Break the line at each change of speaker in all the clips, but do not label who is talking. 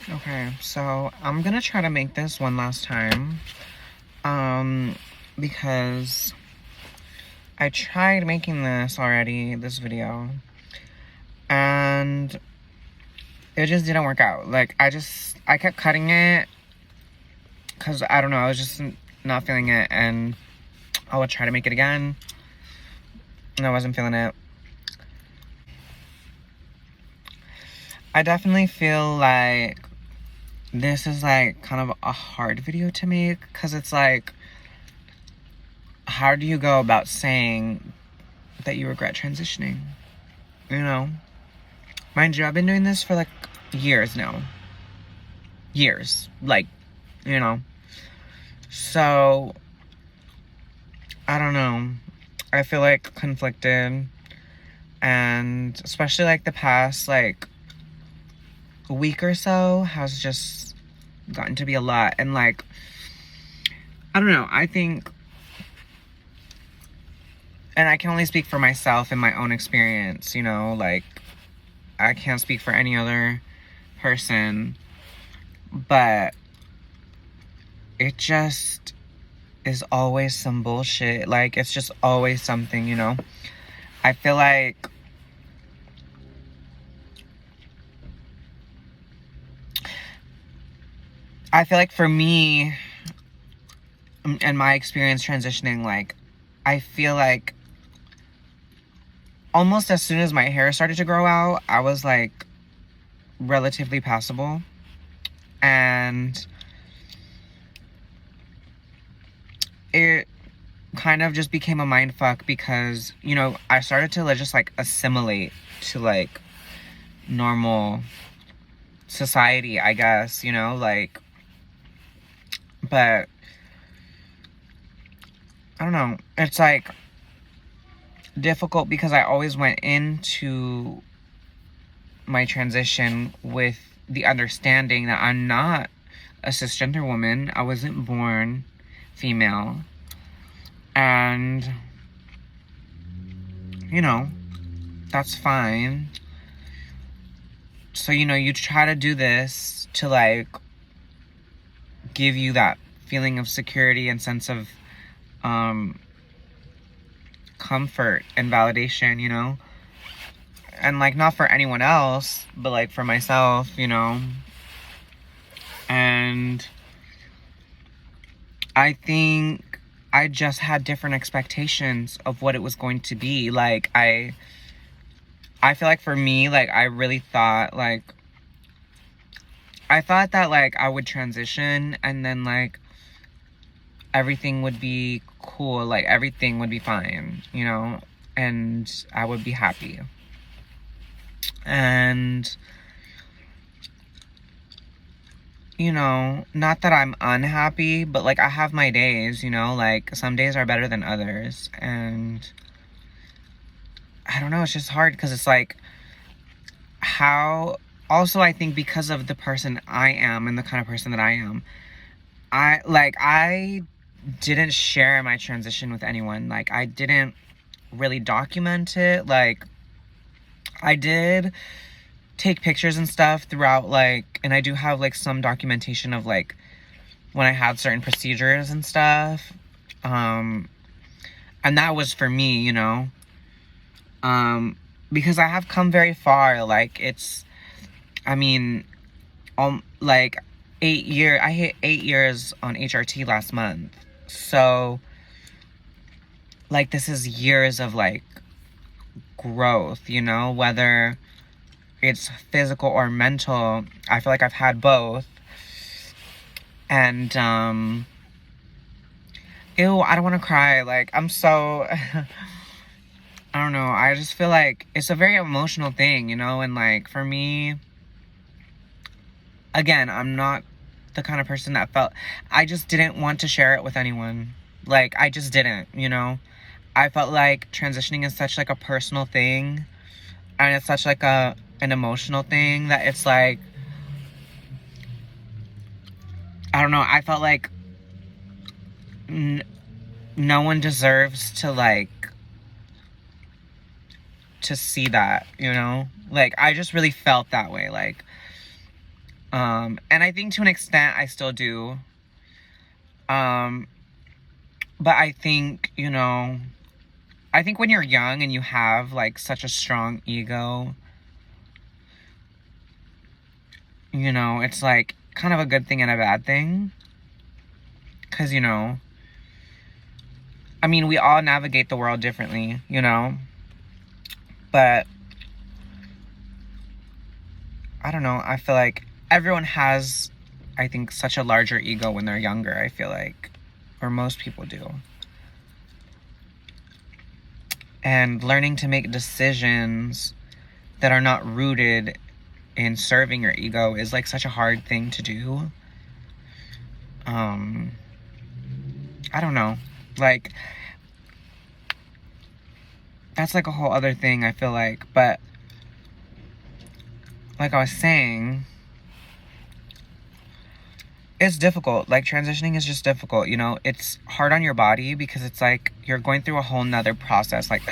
Okay, so I'm gonna try to make this one last time. Because I tried making this already, this video, and it just didn't work out. Like, I kept cutting it, because, I don't know, I was just not feeling it, and I would try to make it again, and I wasn't feeling it. I definitely feel like this is, like, kind of a hard video to make, because it's like, how do you go about saying that you regret transitioning? You know? Mind you, I've been doing this for, like, years now. Years. Like, you know? So, I don't know. I feel, like, conflicted. And especially, like, the past, like, week or so has just gotten to be a lot. And, like, I don't know. I think, and I can only speak for myself and my own experience, you know? Like, I can't speak for any other person. But it just is always some bullshit. Like, it's just always something, you know? I feel like for me and my experience transitioning, like, I feel like almost as soon as my hair started to grow out, I was, like, relatively passable. And it kind of just became a mind fuck because, you know, I started to just, like, assimilate to, like, normal society, I guess, you know, like, but I don't know, it's, like, difficult because I always went into my transition with the understanding that I'm not a cisgender woman. I wasn't born female. And, you know, that's fine. So, you know, you try to do this to, like, give you that feeling of security and sense of comfort and validation, you know? And, like, not for anyone else, but, like, for myself, you know? And I think I just had different expectations of what it was going to be. Like, I feel like for me, like, I really thought, like, I thought that, like, I would transition and then, like, everything would be cool. Like, everything would be fine, you know? And I would be happy. And, you know, not that I'm unhappy, but, like, I have my days, you know? Like, some days are better than others. And I don't know, it's just hard because it's, like, how... Also, I think because of the person I am and the kind of person that I am, I didn't share my transition with anyone. Like, I didn't really document it. Like, I did take pictures and stuff throughout, like, and I do have, like, some documentation of, like, when I had certain procedures and stuff. And that was for me, you know? Because I have come very far. Like, it's... I mean, like, I hit 8 years on HRT last month. So, like, this is years of, like, growth, you know? Whether it's physical or mental, I feel like I've had both. And, ew, I don't want to cry. Like, I'm so... I don't know. I just feel like it's a very emotional thing, you know? And, like, for me... Again, I'm not the kind of person that felt... I just didn't want to share it with anyone. Like, I just didn't, you know? I felt like transitioning is such, like, a personal thing. And it's such, like, an emotional thing that it's, like... I don't know. I felt like... no one deserves to, like... to see that, you know? Like, I just really felt that way. Like... And I think to an extent I still do. But I think, you know, I think when you're young and you have, like, such a strong ego, you know, it's, like, kind of a good thing and a bad thing. Because, you know, I mean, we all navigate the world differently, you know? But, I don't know, I feel like everyone has, I think, such a larger ego when they're younger, I feel like. Or most people do. And learning to make decisions that are not rooted in serving your ego is, like, such a hard thing to do. I don't know. Like, that's, like, a whole other thing, I feel like. But, like I was saying, it's difficult. Like, transitioning is just difficult, you know? It's hard on your body because it's, like, you're going through a whole nother process. Like,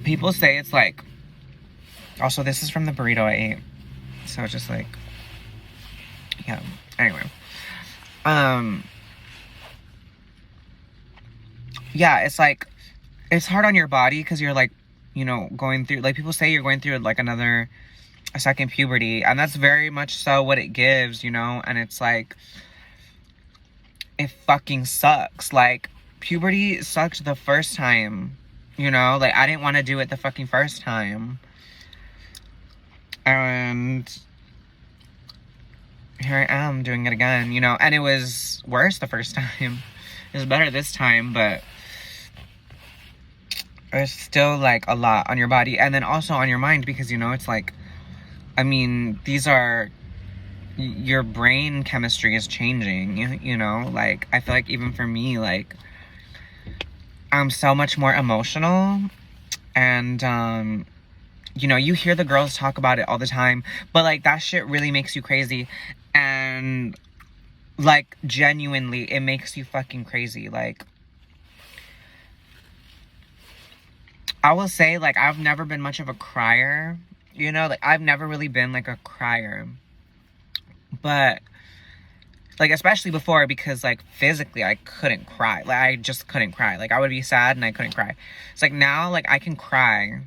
people say it's, like... Also, this is from the burrito I ate. So, just, like... Yeah. Anyway. Yeah, it's, like... It's hard on your body because you're, like, you know, going through... Like, people say you're going through, like, a second puberty. And that's very much so what it gives, you know? And it's, like... It fucking sucks. Like, puberty sucked the first time, you know? Like, I didn't want to do it the fucking first time. And here I am doing it again, you know? And it was worse the first time. It was better this time, but it's still, like, a lot on your body. And then also on your mind because, you know, it's like... I mean, these are... Your brain chemistry is changing, you know? Like, I feel like even for me, like, I'm so much more emotional. And, you know, you hear the girls talk about it all the time. But, like, that shit really makes you crazy. And, like, genuinely, it makes you fucking crazy. Like, I will say, like, I've never been much of a crier. You know? Like, I've never really been, like, a crier. But, like, especially before, because, like, physically, I couldn't cry. Like, I just couldn't cry. Like, I would be sad and I couldn't cry. It's like, now, like, I can cry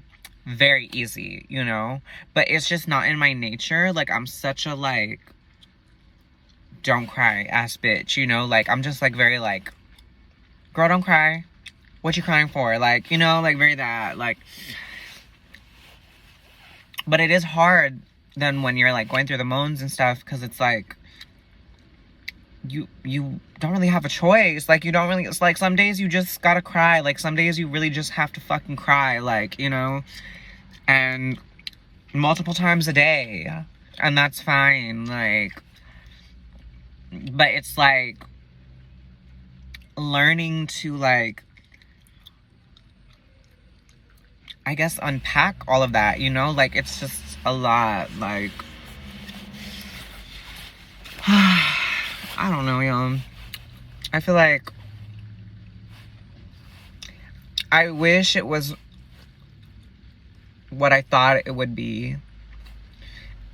very easy, you know? But it's just not in my nature. Like, I'm such a, like, don't cry ass bitch, you know? Like, I'm just, like, very, like, girl, don't cry. What you crying for? Like, you know, like, very that, like... But it is hard then when you're, like, going through the moans and stuff, because it's, like, you don't really have a choice. Like, you don't really, it's, like, some days you just gotta cry. Like, some days you really just have to fucking cry, like, you know? And multiple times a day. And that's fine, like... But it's, like, learning to, like... I guess unpack all of that, you know? Like, it's just a lot, like... I don't know, y'all. I feel like... I wish it was what I thought it would be.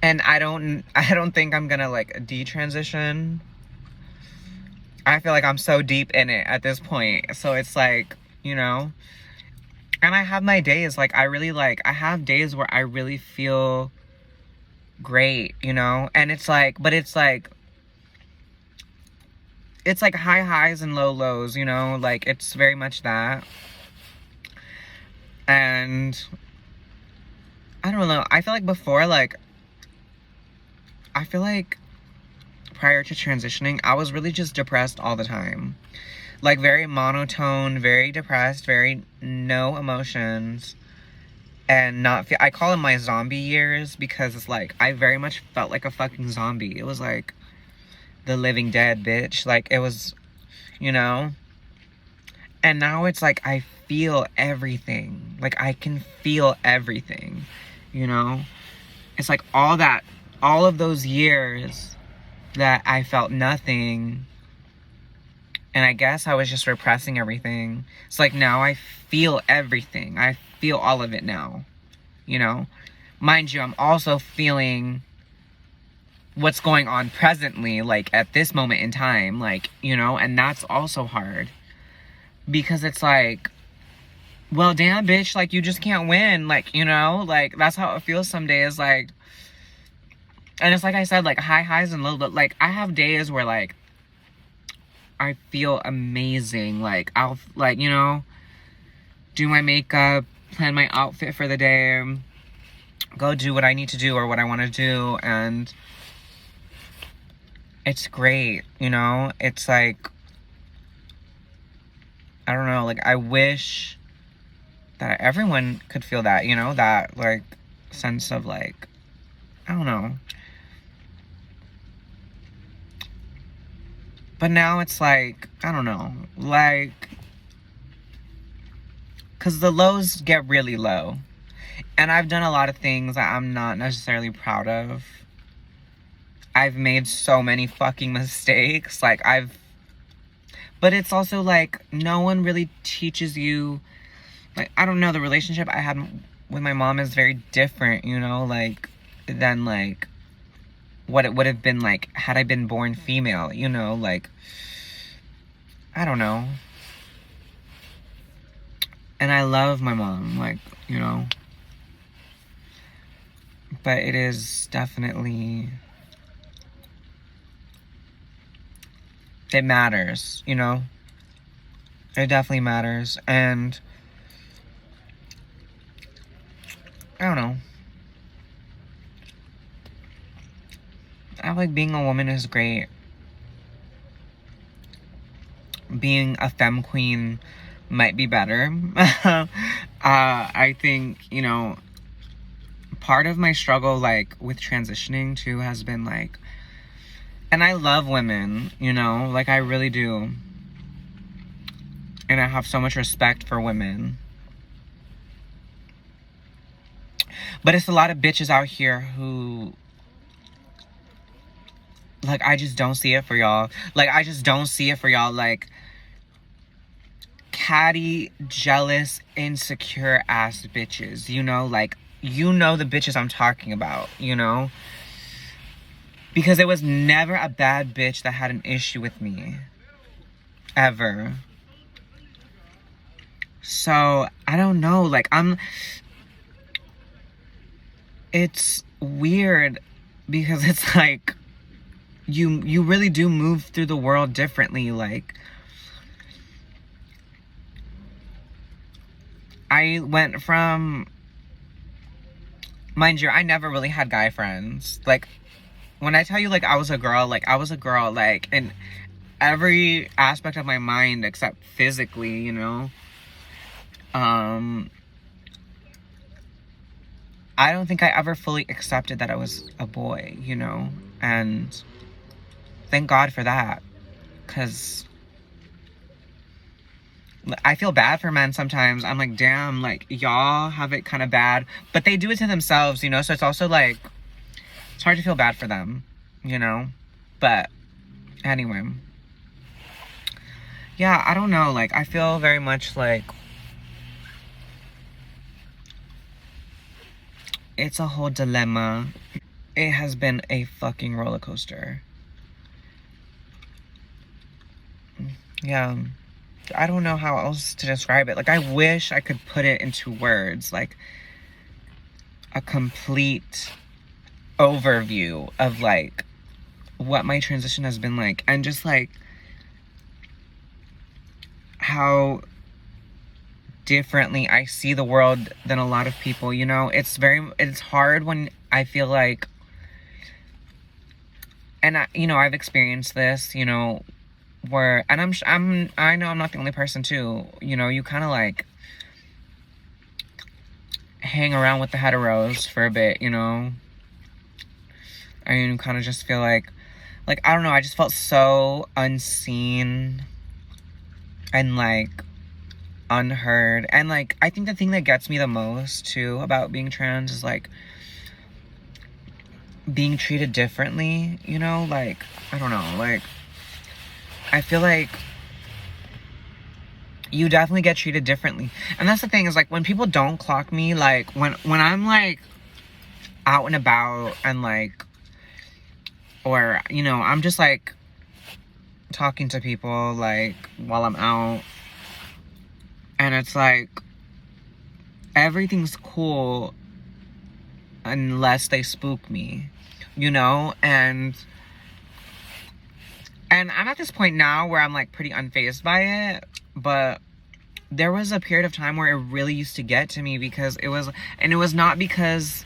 And I don't think I'm gonna, like, detransition. I feel like I'm so deep in it at this point. So it's like, you know... And I have my days, like, I have days where I really feel great, you know? And it's like, but it's like high highs and low lows, you know? Like, it's very much that. And I don't know, I feel like before, like, I feel like prior to transitioning, I was really just depressed all the time. Like, very monotone, very depressed, very no emotions. And I call them my zombie years because it's like, I very much felt like a fucking zombie. It was like the living dead, bitch. Like, it was, you know? And now it's like, I feel everything. Like, I can feel everything, you know? It's like all of those years that I felt nothing. And I guess I was just repressing everything. It's like now I feel everything. I feel all of it now. You know? Mind you, I'm also feeling what's going on presently, like, at this moment in time, like, you know, and that's also hard. Because it's like, well, damn, bitch, like, you just can't win, like, you know, like, that's how it feels some days, like, and it's like I said, like, high highs and low, but, like, I have days where, like, I feel amazing, like, I'll, like, you know, do my makeup, plan my outfit for the day, go do what I need to do or what I want to do, and it's great, you know, it's like, I don't know, like, I wish that everyone could feel that, you know, that, like, sense of, like, I don't know. But now it's like, I don't know, like, because the lows get really low. And I've done a lot of things that I'm not necessarily proud of. I've made so many fucking mistakes. Like, but it's also, like, no one really teaches you, like, I don't know, the relationship I had with my mom is very different, you know, like, than, like, what it would have been like had I been born female, you know, like, I don't know. And I love my mom, like, you know, but it is definitely, it matters, you know, it definitely matters, and I don't know. I like being a woman is great. Being a femme queen might be better. I think, you know, part of my struggle, like, with transitioning too has been, like, and I love women, you know, like, I really do. And I have so much respect for women. But it's a lot of bitches out here who, like, I just don't see it for y'all. Like, I just don't see it for y'all. Like, catty, jealous, insecure ass bitches. You know, like, you know the bitches I'm talking about, you know? Because there was never a bad bitch that had an issue with me. Ever. So, I don't know. Like, it's weird because it's like, you really do move through the world differently. Like, I went from, mind you, I never really had guy friends. Like, when I tell you, like, I was a girl, like, in every aspect of my mind except physically, you know. I don't think I ever fully accepted that I was a boy, you know, and thank God for that, because I feel bad for men sometimes. I'm like, damn, like, y'all have it kind of bad, but they do it to themselves, you know, so it's also, like, it's hard to feel bad for them, you know, but anyway, yeah, I don't know, like, I feel very much like it's a whole dilemma. It has been a fucking roller coaster. Yeah. I don't know how else to describe it. Like, I wish I could put it into words. Like, a complete overview of, like, what my transition has been like. And just, like, how differently I see the world than a lot of people, you know? It's hard when I feel like, and you know, I've experienced this, you know, where, and I know I'm not the only person too, you know, you kind of, like, hang around with the heteros for a bit, you know, and you kind of just feel like, I don't know, I just felt so unseen and, like, unheard. And, like, I think the thing that gets me the most too about being trans is, like, being treated differently, you know, like, I don't know, like, I feel like you definitely get treated differently. And that's the thing, is, like, when people don't clock me, like, when I'm, like, out and about and, like, or, you know, I'm just like talking to people like while I'm out, and it's like everything's cool unless they spook me, you know? And I'm at this point now where I'm like pretty unfazed by it, but there was a period of time where it really used to get to me because it was not because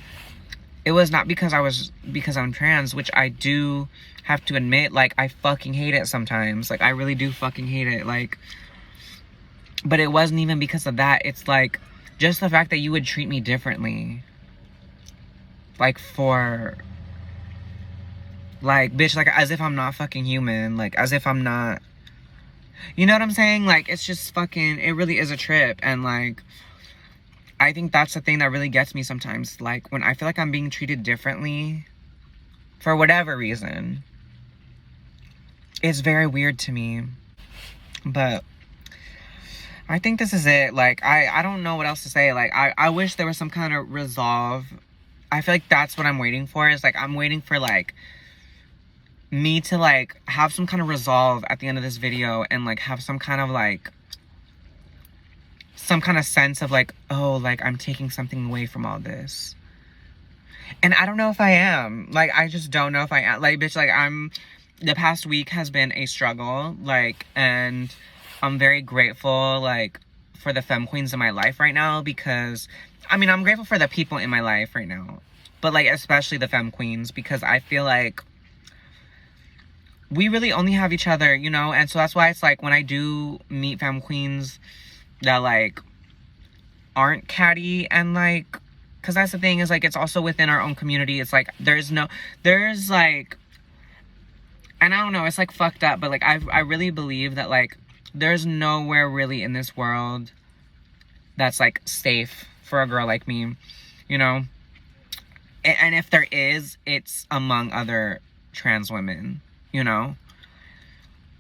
I'm trans, which I do have to admit, like, I fucking hate it sometimes. Like, I really do fucking hate it. Like, but it wasn't even because of that. It's like just the fact that you would treat me differently. Like, for, like, bitch, like, as if I'm not fucking human. Like, as if I'm not, you know what I'm saying? Like, it's just fucking, it really is a trip. And, like, I think that's the thing that really gets me sometimes. Like, when I feel like I'm being treated differently for whatever reason, it's very weird to me. But I think this is it. Like, I don't know what else to say. Like, I wish there was some kind of resolve. I feel like that's what I'm waiting for. Is like, I'm waiting for, like, me to, like, have some kind of resolve at the end of this video, and, like, have some kind of, like, some kind of sense of, like, oh, like, I'm taking something away from all this. And I don't know if I am. Like, I just don't know if I am. Like, bitch, like, the past week has been a struggle, like, and I'm very grateful, like, for the femme queens in my life right now, because, I mean, I'm grateful for the people in my life right now, but, like, especially the femme queens, because I feel like we really only have each other, you know? And so that's why it's like, when I do meet femme queens that, like, aren't catty, and, like, because that's the thing, is, like, it's also within our own community. It's like, there's like, and I don't know, it's, like, fucked up, but, like, I really believe that, like, there's nowhere really in this world that's, like, safe for a girl like me, you know? And if there is, it's among other trans women, you know?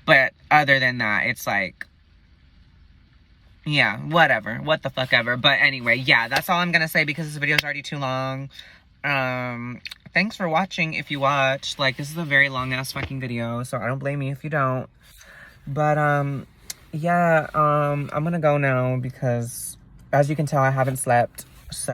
But other than that, it's like, yeah, whatever. What the fuck ever. But anyway, yeah, that's all I'm gonna say, because this video is already too long. Thanks for watching if you watched. Like, this is a very long-ass fucking video, so I don't blame you if you don't. But, yeah, I'm gonna go now, because, as you can tell, I haven't slept.